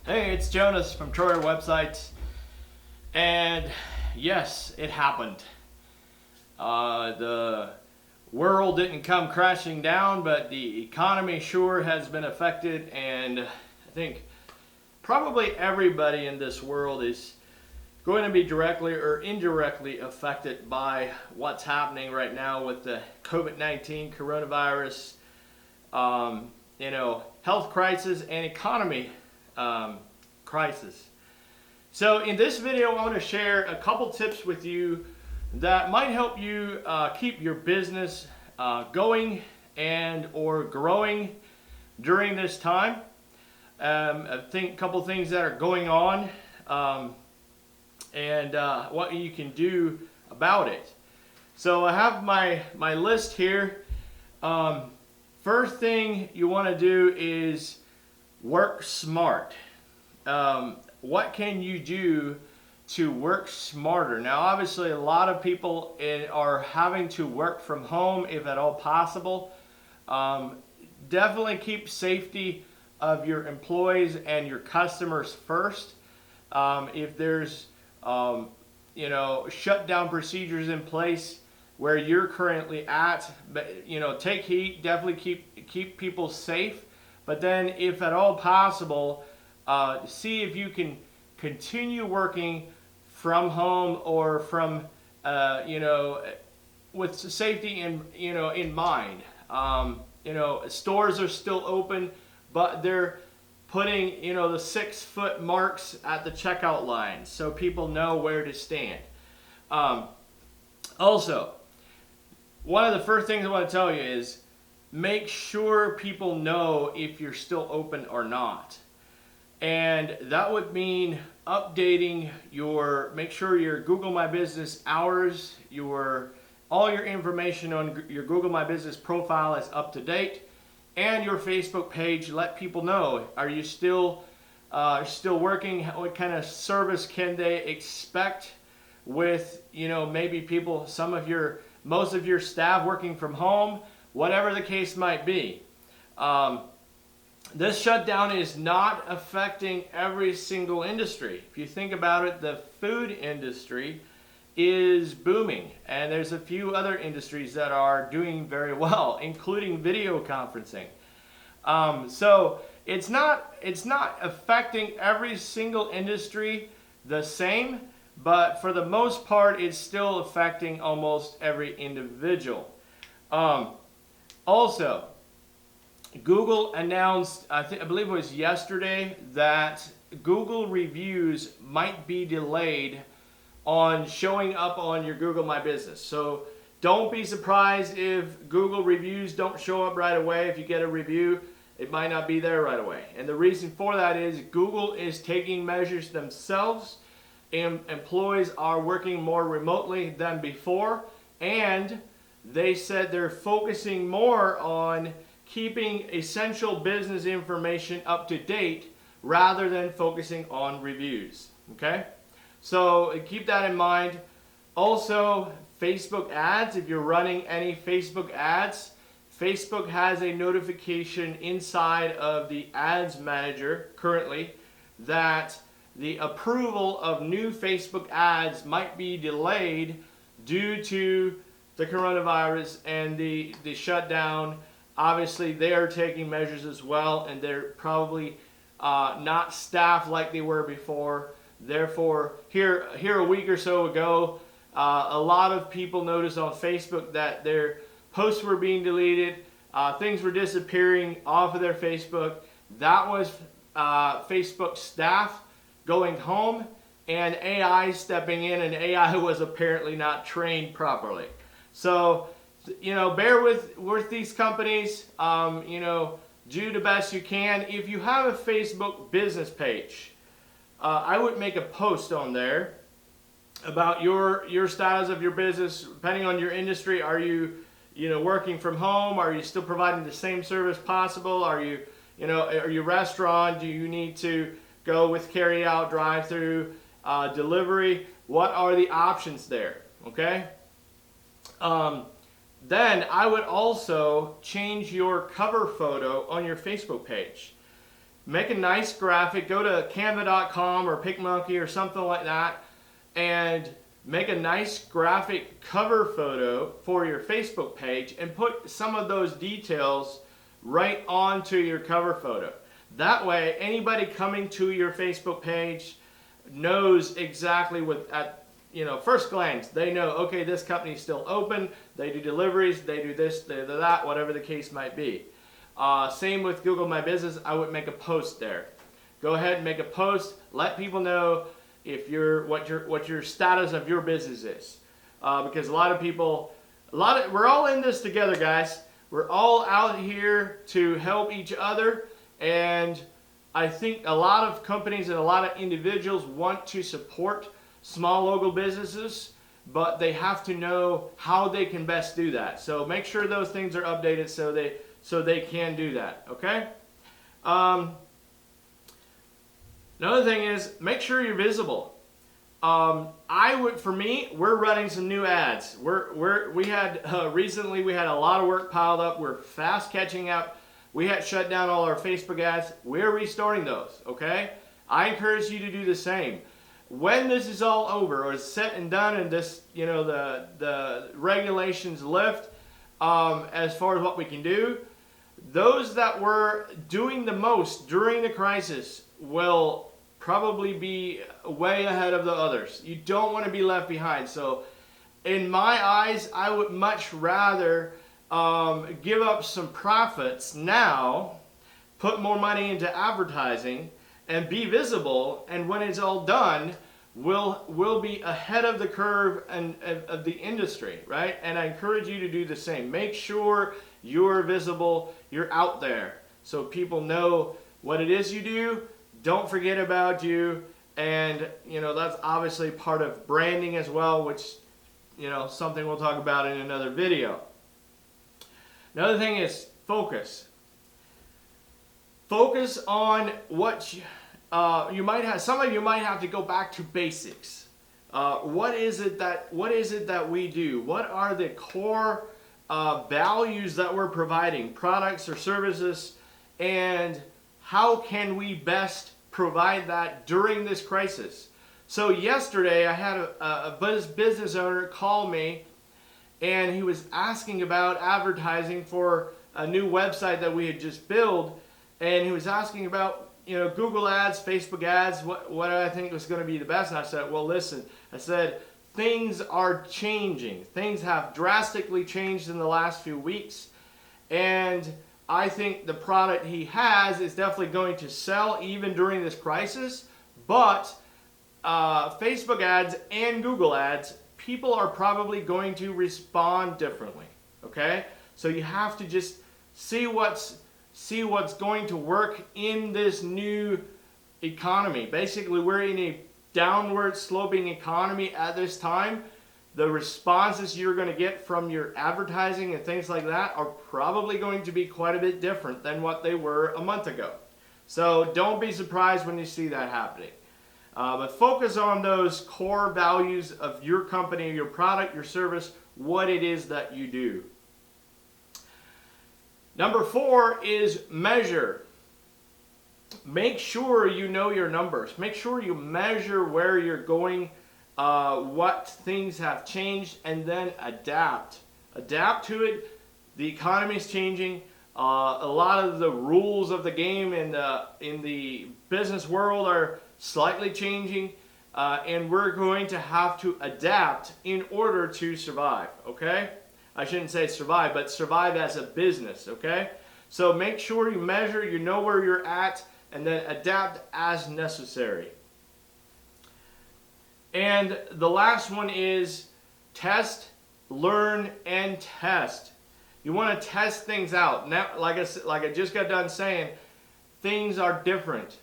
Hey, it's Jonas from Troyer website, and yes, it happened. The world didn't come crashing down, but the economy sure has been affected, and I think probably everybody in this world is going to be directly or indirectly affected by what's happening right now with the Covid-19 coronavirus, health crisis and economy crisis. So in this video, I want to share a couple tips with you that might help you keep your business going and or growing during this time. I think a couple things that are going on and what you can do about it. So I have my list here. First thing you want to do is work smart. What can you do to work smarter? Now, obviously, a lot of people are having to work from home if at all possible. Definitely keep safety of your employees and your customers first. If there's shutdown procedures in place where you're currently at, but take heed. Definitely keep people safe. But then, if at all possible, see if you can continue working from home or from with safety in mind. Stores are still open, but they're putting the 6-foot marks at the checkout line so people know where to stand. Also, one of the first things I want to tell you is make sure people know if you're still open or not. And that would mean updating make sure your Google My Business hours, all your information on your Google My Business profile is up to date, and your Facebook page. Let people know, are you still working? What kind of service can they expect with maybe people, most of your staff working from home, whatever the case might be. This shutdown is not affecting every single industry. If you think about it, the food industry is booming, and there's a few other industries that are doing very well, including video conferencing. So it's not affecting every single industry the same, but for the most part, it's still affecting almost every individual. Also, Google announced, I believe it was yesterday, that Google reviews might be delayed on showing up on your Google My Business. So don't be surprised if Google reviews don't show up right away. If you get a review, it might not be there right away. And the reason for that is Google is taking measures themselves, and employees are working more remotely than before, and they said they're focusing more on keeping essential business information up to date rather than focusing on reviews. Okay? So keep that in mind. Also, Facebook ads, if you're running any Facebook ads, Facebook has a notification inside of the ads manager currently that the approval of new Facebook ads might be delayed due to the coronavirus and the shutdown. Obviously, they are taking measures as well, and they're probably not staffed like they were before. Therefore, here a week or so ago, a lot of people noticed on Facebook that their posts were being deleted, things were disappearing off of their Facebook. That was Facebook staff going home and AI stepping in, and AI was apparently not trained properly. So, bear with these companies. Do the best you can. If you have a Facebook business page, I would make a post on there about your status of your business, depending on your industry. Are you, working from home? Are you still providing the same service possible? Are you a restaurant? Do you need to go with carry out, drive through, delivery? What are the options there? Okay. Then I would also change your cover photo on your Facebook page. make a nice graphic, go to canva.com or PicMonkey or something like that, and make a nice graphic cover photo for your Facebook page and put some of those details right onto your cover photo. That way, anybody coming to your Facebook page knows exactly what, at first glance, they know, okay, this company's still open, they do deliveries, they do this, they do that, whatever the case might be. Same with Google My Business, I would make a post there. Go ahead and make a post, let people know if what your status of your business is. Because a lot of people, we're all in this together, guys. We're all out here to help each other, and I think a lot of companies and a lot of individuals want to support small local businesses, but they have to know how they can best do that. So make sure those things are updated so they can do that, okay? Another thing is, make sure you're visible. For me, we're running some new ads. Recently we had a lot of work piled up. We're fast catching up. We had shut down all our Facebook ads. We're restoring those, okay? I encourage you to do the same. When this is all over or is set and done and this, the regulations lift, as far as what we can do, those that were doing the most during the crisis will probably be way ahead of the others. You don't want to be left behind. So in my eyes, I would much rather give up some profits now, put more money into advertising, and be visible, and when it's all done, we'll be ahead of the curve and of the industry, right? And I encourage you to do the same. Make sure you're visible, you're out there, so people know what it is you do. Don't forget about you, and that's obviously part of branding as well, which something we'll talk about in another video. Another thing is focus. Focus on what you might have. Some of you might have to go back to basics. What is it that we do? What are the core values that we're providing, products or services, and how can we best provide that during this crisis? So yesterday I had a business owner call me, and he was asking about advertising for a new website that we had just built, and he was asking about Google ads, Facebook ads, what I think was going to be the best. And I said, well, listen, I said, things are changing. Things have drastically changed in the last few weeks, and I think the product he has is definitely going to sell even during this crisis, but Facebook ads and Google ads, people are probably going to respond differently, okay? So you have to just see what's going to work in this new economy. Basically, we're in a downward sloping economy at this time. The responses you're going to get from your advertising and things like that are probably going to be quite a bit different than what they were a month ago. So don't be surprised when you see that happening. But focus on those core values of your company, your product, your service, what it is that you do. Number 4 is measure. Make sure you know your numbers. Make sure you measure where you're going, what things have changed, and then adapt. Adapt to it. The economy is changing. A lot of the rules of the game in the business world are slightly changing, and we're going to have to adapt in order to survive, okay? I shouldn't say survive, but survive as a business, okay? So make sure you measure, you know where you're at, and then adapt as necessary. And the last one is test, learn, and test. You want to test things out. Now, like I just got done saying, things are different.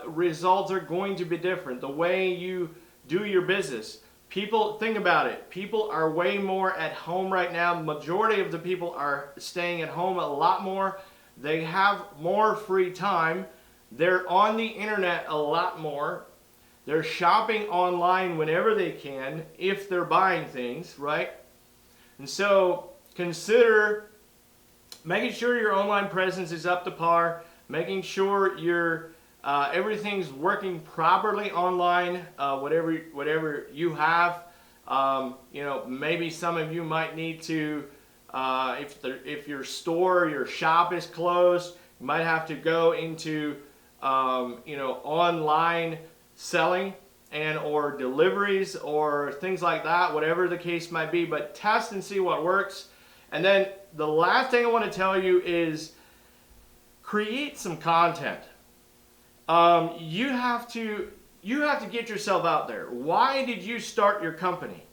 Results are going to be different. The way you do your business. People, think about it. People are way more at home right now. Majority of the people are staying at home a lot more. They have more free time. They're on the internet a lot more. They're shopping online whenever they can, if they're buying things, right? And so consider making sure your online presence is up to par. making sure your everything's working properly online, whatever you have. Maybe some of you might need to, if your store, your shop is closed, you might have to go into, online selling and or deliveries or things like that, whatever the case might be. But test and see what works. And then the last thing I want to tell you is create some content. You have to get yourself out there. Why did you start your company?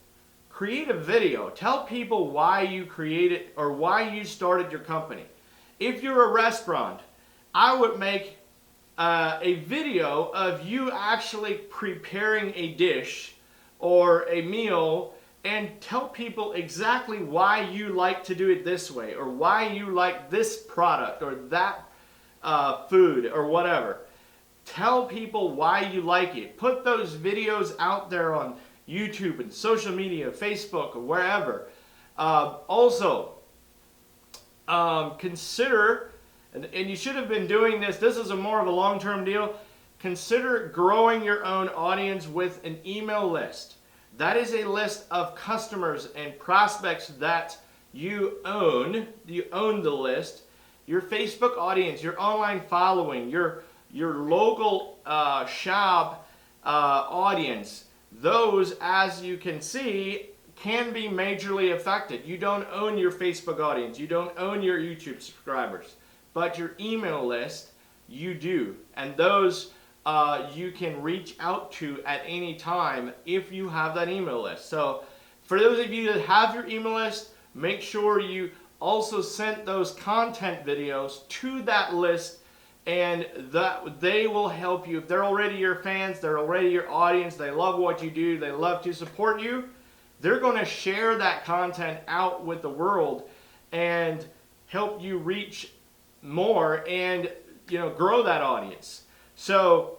Create a video. Tell people why you created or why you started your company. If you're a restaurant, I would make a video of you actually preparing a dish or a meal and tell people exactly why you like to do it this way or why you like this product or that food or whatever. Tell people why you like it. Put those videos out there on YouTube and social media, Facebook, or wherever. Also, consider, and you should have been doing this, this is more of a long-term deal, consider growing your own audience with an email list. That is a list of customers and prospects that you own. You own the list. Your Facebook audience, your online following, your local shop audience, those, as you can see, can be majorly affected. You don't own your Facebook audience. You don't own your YouTube subscribers. But your email list, you do. And those you can reach out to at any time if you have that email list. So for those of you that have your email list, make sure you also send those content videos to that list, and that they will help you. If they're already your fans, they're already your audience, they love what you do, they love to support you, they're going to share that content out with the world and help you reach more and grow that audience. So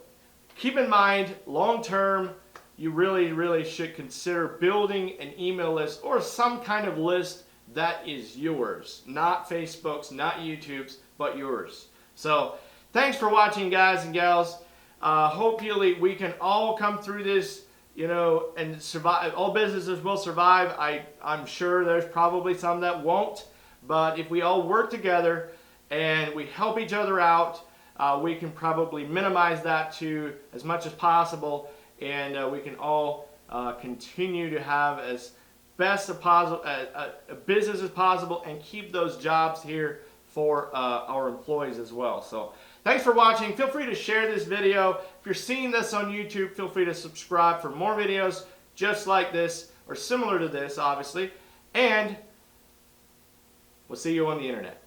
keep in mind, long term, you really should consider building an email list or some kind of list that is yours, not Facebook's, not YouTube's, but yours. So thanks for watching, guys and gals. Hopefully we can all come through this, and survive. All businesses will survive. I'm sure there's probably some that won't, but if we all work together and we help each other out, we can probably minimize that to as much as possible, and we can all continue to have as best a business as possible and keep those jobs here for our employees as well. So thanks for watching. Feel free to share this video. If you're seeing this on YouTube, feel free to subscribe for more videos just like this or similar to this, obviously. And we'll see you on the internet.